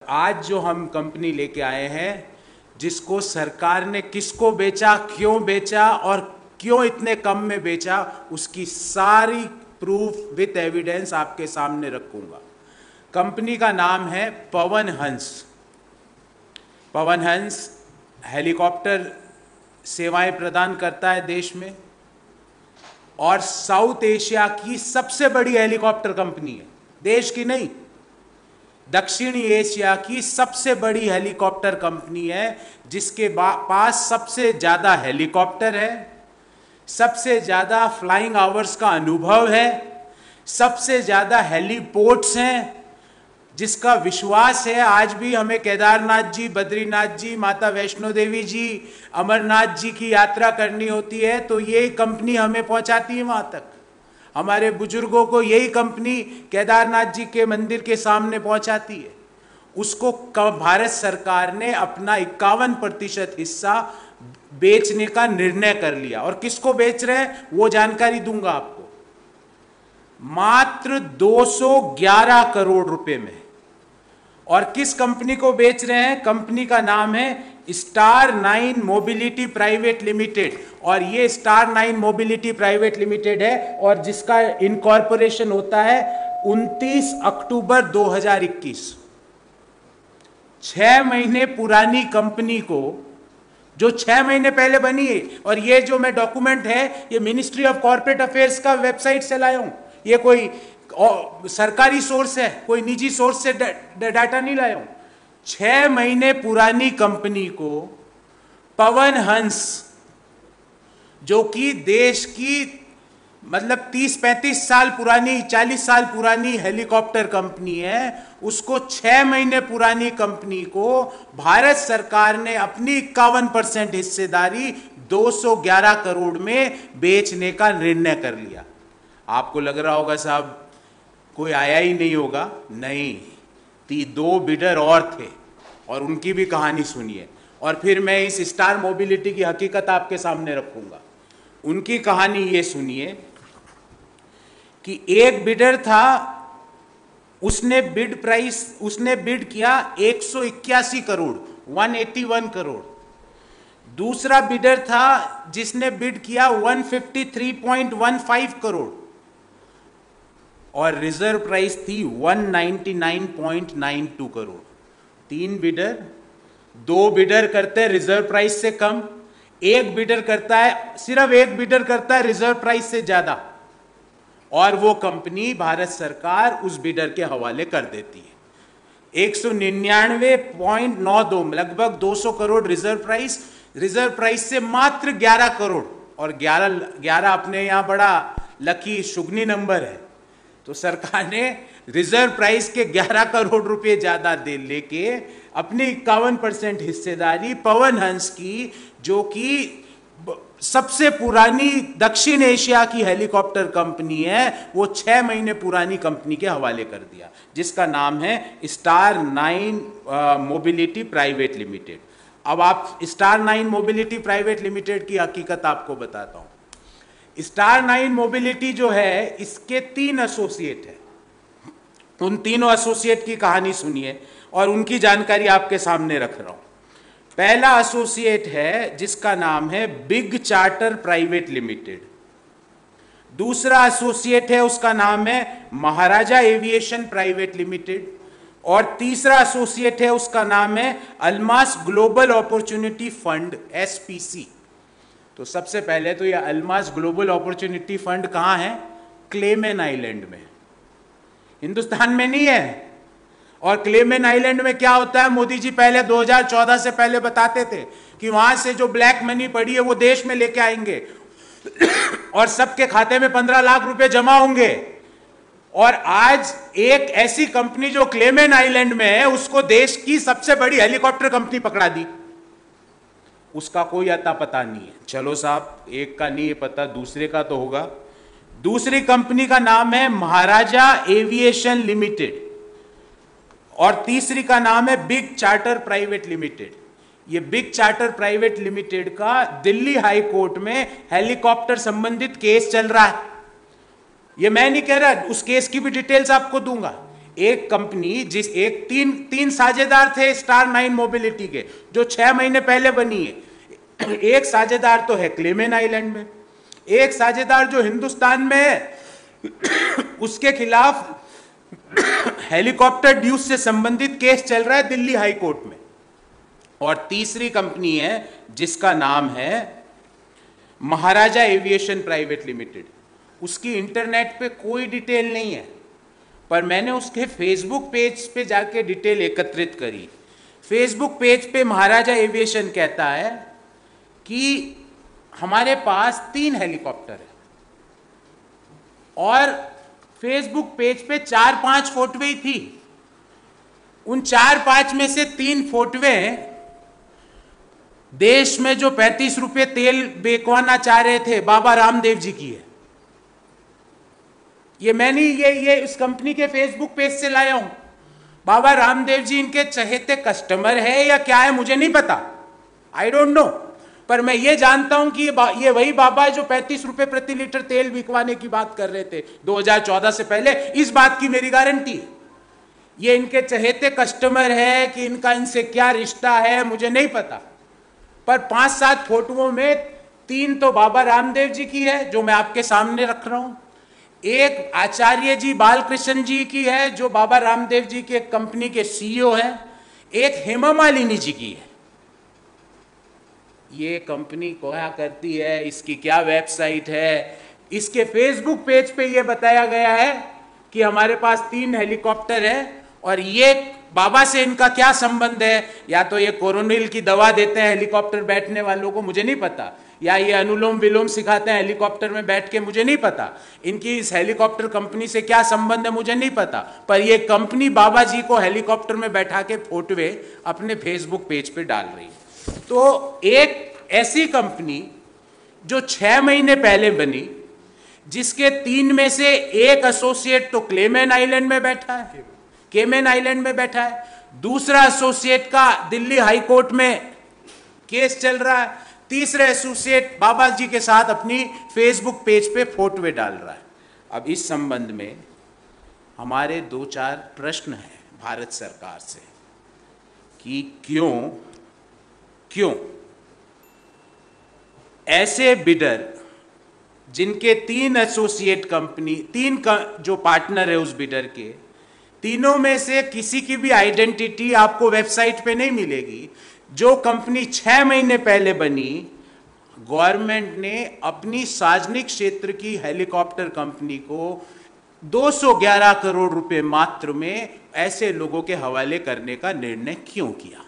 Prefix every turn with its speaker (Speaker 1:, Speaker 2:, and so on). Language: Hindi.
Speaker 1: आज जो हम कंपनी लेके आए हैं, जिसको सरकार ने किसको बेचा, क्यों बेचा और क्यों इतने कम में बेचा, उसकी सारी प्रूफ विथ एविडेंस आपके सामने रखूंगा। कंपनी का नाम है पवन हंस। पवन हंस हेलीकॉप्टर सेवाएं प्रदान करता है देश में और साउथ एशिया की सबसे बड़ी हेलीकॉप्टर कंपनी है। देश की नहीं, दक्षिणी एशिया की सबसे बड़ी हेलीकॉप्टर कंपनी है, जिसके पास सबसे ज़्यादा हेलीकॉप्टर है, सबसे ज़्यादा फ्लाइंग आवर्स का अनुभव है, सबसे ज़्यादा हेलीपोर्ट्स हैं, जिसका विश्वास है आज भी हमें केदारनाथ जी, बद्रीनाथ जी, माता वैष्णो देवी जी, अमरनाथ जी की यात्रा करनी होती है तो ये कंपनी हमें पहुंचाती है वहाँ तक। हमारे बुजुर्गों को यही कंपनी केदारनाथ जी के मंदिर के सामने पहुंचाती है। उसको भारत सरकार ने अपना 51% हिस्सा बेचने का निर्णय कर लिया। और किसको बेच रहे हैं वो जानकारी दूंगा आपको। मात्र 211 करोड़ रुपए में। और किस कंपनी को बेच रहे हैं? कंपनी का नाम है स्टार 9 मोबिलिटी प्राइवेट लिमिटेड। और ये स्टार 9 मोबिलिटी प्राइवेट लिमिटेड है और जिसका इनकॉर्पोरेशन होता है 29 अक्टूबर 2021। 6 महीने पुरानी कंपनी को, जो 6 महीने पहले बनी है, और ये जो मैं डॉक्यूमेंट है ये मिनिस्ट्री ऑफ कॉर्पोरेट अफेयर्स का वेबसाइट से लाया हूं। ये कोई सरकारी सोर्स है, कोई निजी सोर्स से डाटा नहीं लाया हूं। 6 महीने पुरानी कंपनी को पवन हंस, जो कि देश की मतलब 30-35 साल पुरानी, 40 साल पुरानी हेलीकॉप्टर कंपनी है, उसको 6 महीने पुरानी कंपनी को भारत सरकार ने अपनी 51% हिस्सेदारी 211 करोड़ में बेचने का निर्णय कर लिया। आपको लग रहा होगा साहब कोई आया ही नहीं होगा। नहीं, 2 बिडर और थे और उनकी भी कहानी सुनिए। और फिर मैं इस स्टार मोबिलिटी की हकीकत आपके सामने रखूंगा। उनकी कहानी ये सुनिए कि एक बिडर था, उसने बिड किया 181 करोड़, 181 करोड़। दूसरा बिडर था जिसने बिड किया 153.15 करोड़ और रिजर्व प्राइस थी 199.92 करोड़। 3 बिडर, 2 बिडर करते हैं रिजर्व प्राइस से कम, एक बिडर करता है, सिर्फ एक बिडर करता है रिजर्व प्राइस से ज्यादा, और वो कंपनी भारत सरकार उस बिडर के हवाले कर देती है। 199.92, लगभग 200 करोड़ रिजर्व प्राइस से मात्र 11 करोड़। और 11 अपने यहां बड़ा लकी शुगनी नंबर है। तो सरकार ने रिजर्व प्राइस के 11 करोड़ रुपए ज्यादा दे लेके अपनी 51% हिस्सेदारी पवन हंस की, जो कि सबसे पुरानी दक्षिण एशिया की हेलीकॉप्टर कंपनी है, वो 6 महीने पुरानी कंपनी के हवाले कर दिया, जिसका नाम है स्टार 9 मोबिलिटी प्राइवेट लिमिटेड। अब आप स्टार 9 मोबिलिटी प्राइवेट लिमिटेड की हकीकत आपको बताता हूं। स्टार 9 मोबिलिटी जो है, इसके 3 एसोसिएट है। उन तीनों एसोसिएट की कहानी सुनिए और उनकी जानकारी आपके सामने रख रहा हूं। पहला एसोसिएट है जिसका नाम है बिग चार्टर प्राइवेट लिमिटेड। दूसरा एसोसिएट है, उसका नाम है महाराजा एविएशन प्राइवेट लिमिटेड। और तीसरा एसोसिएट है, उसका नाम है Almas global opportunity fund, SPC। तो सबसे पहले तो ये अल्मास ग्लोबल अपॉर्चुनिटी फंड कहां है? क्लेमेन आइलैंड में, हिंदुस्तान में नहीं है। और क्लेमेन आइलैंड में क्या होता है? मोदी जी पहले 2014 से पहले बताते थे कि वहां से जो ब्लैक मनी पड़ी है वो देश में लेके आएंगे और सबके खाते में 15 लाख रुपए जमा होंगे। और आज एक ऐसी कंपनी जो क्लेमेन आइलैंड में है, उसको देश की सबसे बड़ी हेलीकॉप्टर कंपनी पकड़ा दी। उसका कोई अता पता नहीं है। चलो साहब, एक का नहीं है पता, दूसरे का तो होगा। दूसरी कंपनी का नाम है महाराजा एविएशन लिमिटेड और तीसरी का नाम है बिग चार्टर प्राइवेट लिमिटेड। ये बिग चार्टर प्राइवेट लिमिटेड का दिल्ली हाई कोर्ट में हेलीकॉप्टर संबंधित केस चल रहा है। ये मैं नहीं कह रहा, उस केस की भी डिटेल्स आपको दूंगा। एक कंपनी एक तीन साझेदार थे स्टार 9 मोबिलिटी के, जो 6 महीने पहले बनी है। एक साझेदार तो है क्लेमेन आइलैंड में, एक साझेदार जो हिंदुस्तान में है उसके खिलाफ हेलीकॉप्टर ड्यूज से संबंधित केस चल रहा है दिल्ली हाई कोर्ट में। और तीसरी कंपनी है जिसका नाम है महाराजा एविएशन प्राइवेट लिमिटेड। उसकी इंटरनेट पे कोई डिटेल नहीं है, पर मैंने उसके फेसबुक पेज पे जाके डिटेल एकत्रित करी। फेसबुक पेज पे महाराजा एविएशन कहता है कि हमारे पास 3 हेलीकॉप्टर है, और फेसबुक पेज पे 4-5 फोटोएं थी। उन 4-5 में से 3 फोटोएं देश में जो 35 रुपये तेल बेचवाना चाह रहे थे बाबा रामदेव जी की है। ये मैंने ये इस कंपनी के फेसबुक पेज से लाया हूं। बाबा रामदेव जी इनके चहेते कस्टमर है या क्या है मुझे नहीं पता, आई डोंट नो, पर मैं ये जानता हूं कि ये वही बाबा है जो 35 रुपए प्रति लीटर तेल बिकवाने की बात कर रहे थे 2014 से पहले। इस बात की मेरी गारंटी है। ये इनके चहेते कस्टमर है कि इनका इनसे क्या रिश्ता है मुझे नहीं पता, पर 5-7 फोटोओं में 3 तो बाबा रामदेव जी की है जो मैं आपके सामने रख रहा हूं, एक आचार्य जी बालकृष्ण जी की है जो बाबा रामदेव जी के कंपनी के सीईओ है, एक हेमा मालिनी जी की है। ये कंपनी क्या करती है, इसकी क्या वेबसाइट है, इसके फेसबुक पेज पे ये बताया गया है कि हमारे पास 3 हेलीकॉप्टर है। और ये बाबा से इनका क्या संबंध है, या तो ये कोरोनिल की दवा देते हैं हेलीकॉप्टर बैठने वालों को मुझे नहीं पता, या ये अनुलोम विलोम सिखाते हैं हेलीकॉप्टर में बैठ के मुझे नहीं पता, इनकी इस हेलीकॉप्टर कंपनी से क्या संबंध है मुझे नहीं पता, पर ये कंपनी बाबा जी को हेलीकॉप्टर में बैठा के फोटोए अपने फेसबुक पेज पे डाल रही है। तो एक ऐसी कंपनी जो 6 महीने पहले बनी, जिसके 3 में से एक एसोसिएट तो क्लेमेन आइलैंड में बैठा है, केमेन आइलैंड में बैठा है, दूसरा एसोसिएट का दिल्ली हाई कोर्ट में केस चल रहा है, तीसरे एसोसिएट बाबा जी के साथ अपनी फेसबुक पेज पे फोटोए डाल रहा है। अब इस संबंध में हमारे 2-4 प्रश्न हैं भारत सरकार से कि क्यों ऐसे बिडर जिनके 3 एसोसिएट कंपनी, 3 जो पार्टनर है उस बिडर के, तीनों में से किसी की भी आइडेंटिटी आपको वेबसाइट पे नहीं मिलेगी। जो कंपनी 6 महीने पहले बनी, गवर्नमेंट ने अपनी सार्वजनिक क्षेत्र की हेलीकॉप्टर कंपनी को 211 करोड़ रुपए मात्र में ऐसे लोगों के हवाले करने का निर्णय क्यों किया?